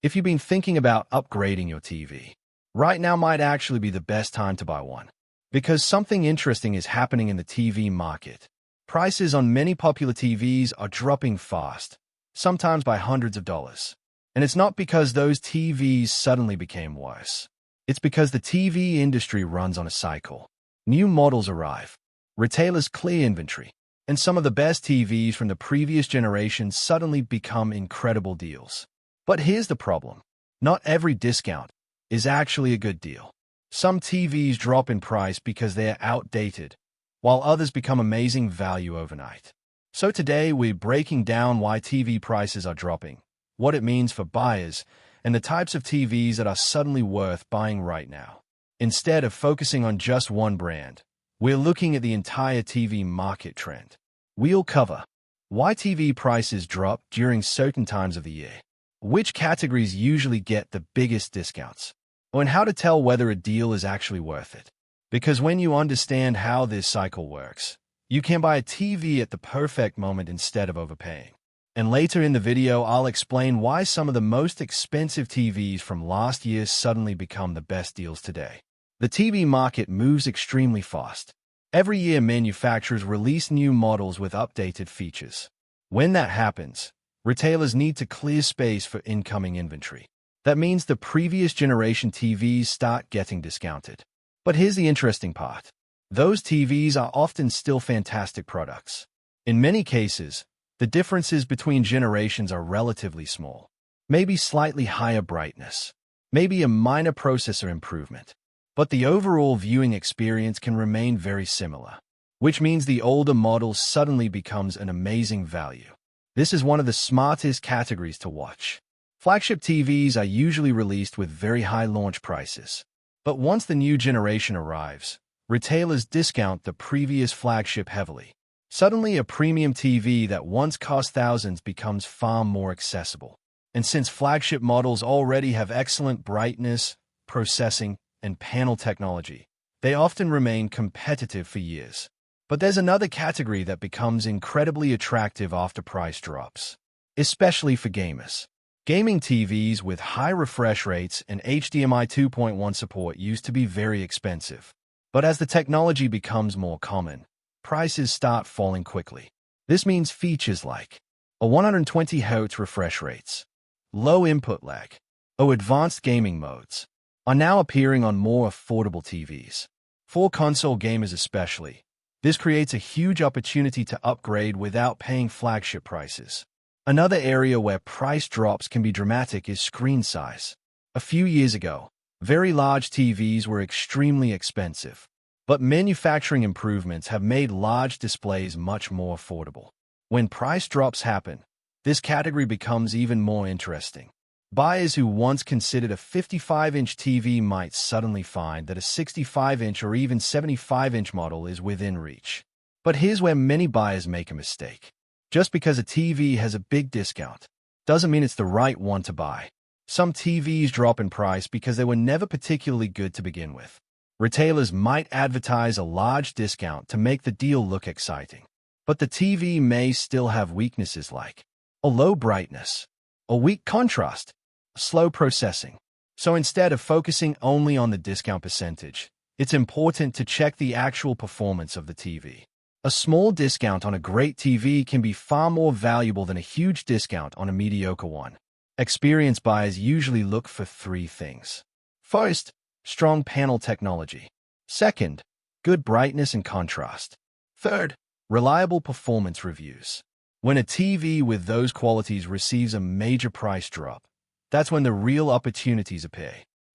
If you've been thinking about upgrading your TV, right now might actually be the best time to buy one. Because something interesting is happening in the TV market. Prices on many popular TVs are dropping fast, sometimes by hundreds of dollars. And it's not because those TVs suddenly became worse. It's because the TV industry runs on a cycle. New models arrive, retailers clear inventory, and some of the best TVs from the previous generation suddenly become incredible deals. But here's the problem. Not every discount is actually a good deal. Some TVs drop in price because they are outdated, while others become amazing value overnight. So today we're breaking down why TV prices are dropping, what it means for buyers, and the types of TVs that are suddenly worth buying right now. Instead of focusing on just one brand, we're looking at the entire TV market trend. We'll cover why TV prices drop during certain times of the year, which categories usually get the biggest discounts, and how to tell whether a deal is actually worth it. Because when you understand how this cycle works, you can buy a TV at the perfect moment instead of overpaying. And later in the video, I'll explain why some of the most expensive TVs from last year suddenly become the best deals today. The TV market moves extremely fast. Every year, manufacturers release new models with updated features. When that happens, retailers need to clear space for incoming inventory. That means the previous generation TVs start getting discounted. But here's the interesting part. Those TVs are often still fantastic products. In many cases, the differences between generations are relatively small. Maybe slightly higher brightness. Maybe a minor processor improvement. But the overall viewing experience can remain very similar, which means the older model suddenly becomes an amazing value. This is one of the smartest categories to watch. Flagship TVs are usually released with very high launch prices. But once the new generation arrives, retailers discount the previous flagship heavily. Suddenly, a premium TV that once cost thousands becomes far more accessible. And since flagship models already have excellent brightness, processing, and panel technology, they often remain competitive for years. But there's another category that becomes incredibly attractive after price drops, especially for gamers. Gaming TVs with high refresh rates and HDMI 2.1 support used to be very expensive. But as the technology becomes more common, prices start falling quickly. This means features like a 120Hz refresh rates, low input lag, or advanced gaming modes are now appearing on more affordable TVs. For console gamers especially, this creates a huge opportunity to upgrade without paying flagship prices. Another area where price drops can be dramatic is screen size. A few years ago, very large TVs were extremely expensive, but manufacturing improvements have made large displays much more affordable. When price drops happen, this category becomes even more interesting. Buyers who once considered a 55-inch TV might suddenly find that a 65-inch or even 75-inch model is within reach. But here's where many buyers make a mistake. Just because a TV has a big discount doesn't mean it's the right one to buy. Some TVs drop in price because they were never particularly good to begin with. Retailers might advertise a large discount to make the deal look exciting. But the TV may still have weaknesses like a low brightness, a weak contrast, slow processing. So instead of focusing only on the discount percentage, it's important to check the actual performance of the TV. A small discount on a great TV can be far more valuable than a huge discount on a mediocre one. Experienced buyers usually look for three things. First, strong panel technology. Second, good brightness and contrast. Third, reliable performance reviews. When a TV with those qualities receives a major price drop, that's when the real opportunities appear.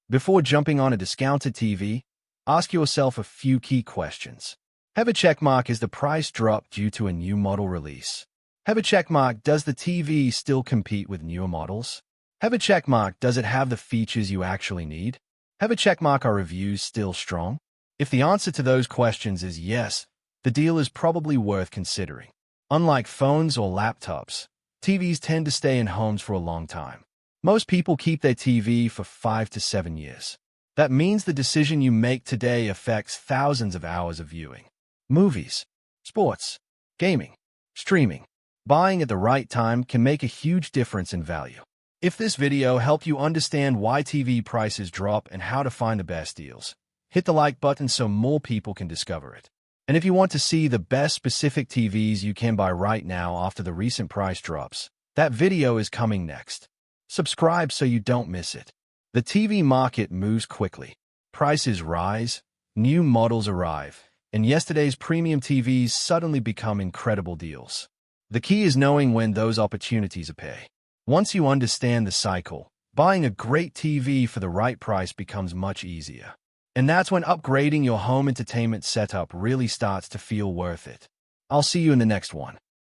Before jumping on a discounted TV, ask yourself a few key questions. Have a checkmark: is the price drop due to a new model release? Have a checkmark: does the TV still compete with newer models? Have a checkmark: does it have the features you actually need? Have a checkmark: are reviews still strong? If the answer to those questions is yes, the deal is probably worth considering. Unlike phones or laptops, TVs tend to stay in homes for a long time. Most people keep their TV for 5 to 7 years. That means the decision you make today affects thousands of hours of viewing. Movies, sports, gaming, streaming. Buying at the right time can make a huge difference in value. If this video helped you understand why TV prices drop and how to find the best deals, hit the like button so more people can discover it. And if you want to see the best specific TVs you can buy right now after the recent price drops, that video is coming next. Subscribe so you don't miss it. The TV market moves quickly. Prices rise, new models arrive, and yesterday's premium TVs suddenly become incredible deals. The key is knowing when those opportunities appear. Once you understand the cycle, buying a great TV for the right price becomes much easier. And that's when upgrading your home entertainment setup really starts to feel worth it. I'll see you in the next one.